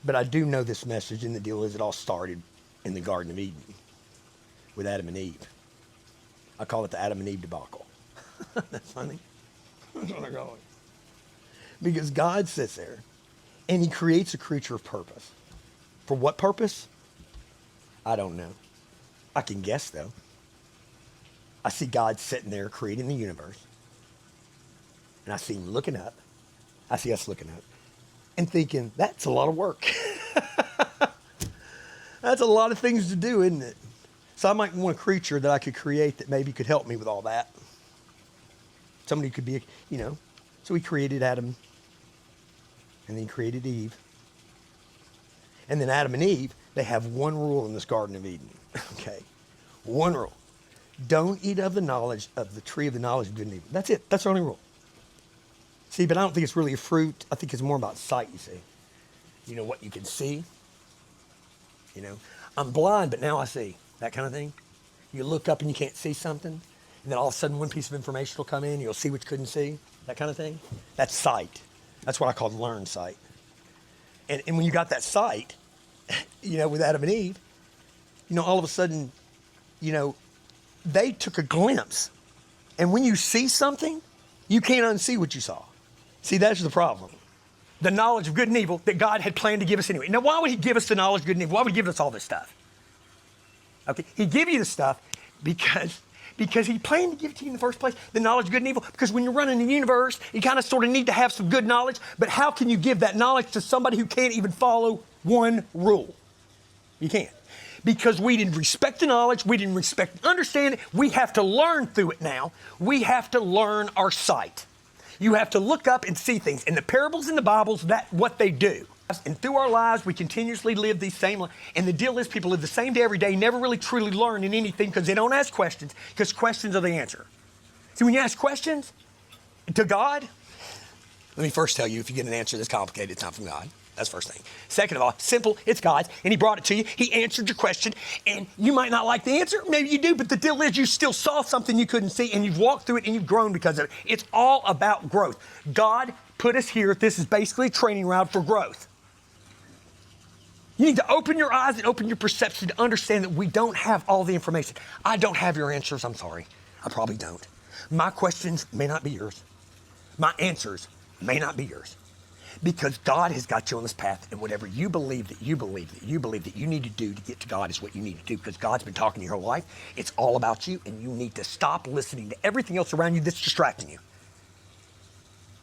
But I do know this message, and the deal is it all started in the Garden of Eden with Adam and Eve. I call it the Adam and Eve debacle. That's funny. That's what I call it. Because God sits there and he creates a creature of purpose. For what purpose? I don't know. I can guess though. I see God sitting there creating the universe. And I see him looking up. I see us looking up and thinking, that's a lot of work. That's a lot of things to do, isn't it? So I might want a creature that I could create that maybe could help me with all that. Somebody could be, so he created Adam and then he created Eve. And then Adam and Eve, they have one rule in this Garden of Eden, okay? One rule. Don't eat of the tree of the knowledge of good and evil. That's it. That's the only rule. See, but I don't think it's really a fruit. I think it's more about sight, you see. You know, what you can see. I'm blind, but now I see. That kind of thing. You look up and you can't see something. And then all of a sudden one piece of information will come in. You'll see what you couldn't see. That kind of thing. That's sight. That's what I call learned sight. And when you got that sight, with Adam and Eve, all of a sudden, they took a glimpse. And when you see something, you can't unsee what you saw. See, that's the problem. The knowledge of good and evil that God had planned to give us anyway. Now, why would he give us the knowledge of good and evil? Why would he give us all this stuff? Okay, he give you the stuff because he planned to give it to you in the first place, the knowledge of good and evil. Because when you're running the universe, you kind of sort of need to have some good knowledge. But how can you give that knowledge to somebody who can't even follow one rule? You can't. Because we didn't respect the knowledge, we didn't respect and understand it. We have to learn through it now. We have to learn our sight. You have to look up and see things. And the parables in the Bibles, that's what they do. And through our lives, we continuously live these same lives. And the deal is people live the same day every day, never really truly learn in anything because they don't ask questions, because questions are the answer. See, when you ask questions to God, let me first tell you, if you get an answer that's complicated, it's not from God. That's the first thing. Second of all, simple, it's God's, and he brought it to you. He answered your question, and you might not like the answer. Maybe you do, but the deal is you still saw something you couldn't see, and you've walked through it, and you've grown because of it. It's all about growth. God put us here. This is basically a training route for growth. You need to open your eyes and open your perception to understand that we don't have all the information. I don't have your answers. I'm sorry. I probably don't. My questions may not be yours. My answers may not be yours. Because God has got you on this path, and whatever you believe that you need to do to get to God is what you need to do, because God's been talking your whole life. It's all about you, and you need to stop listening to everything else around you that's distracting you.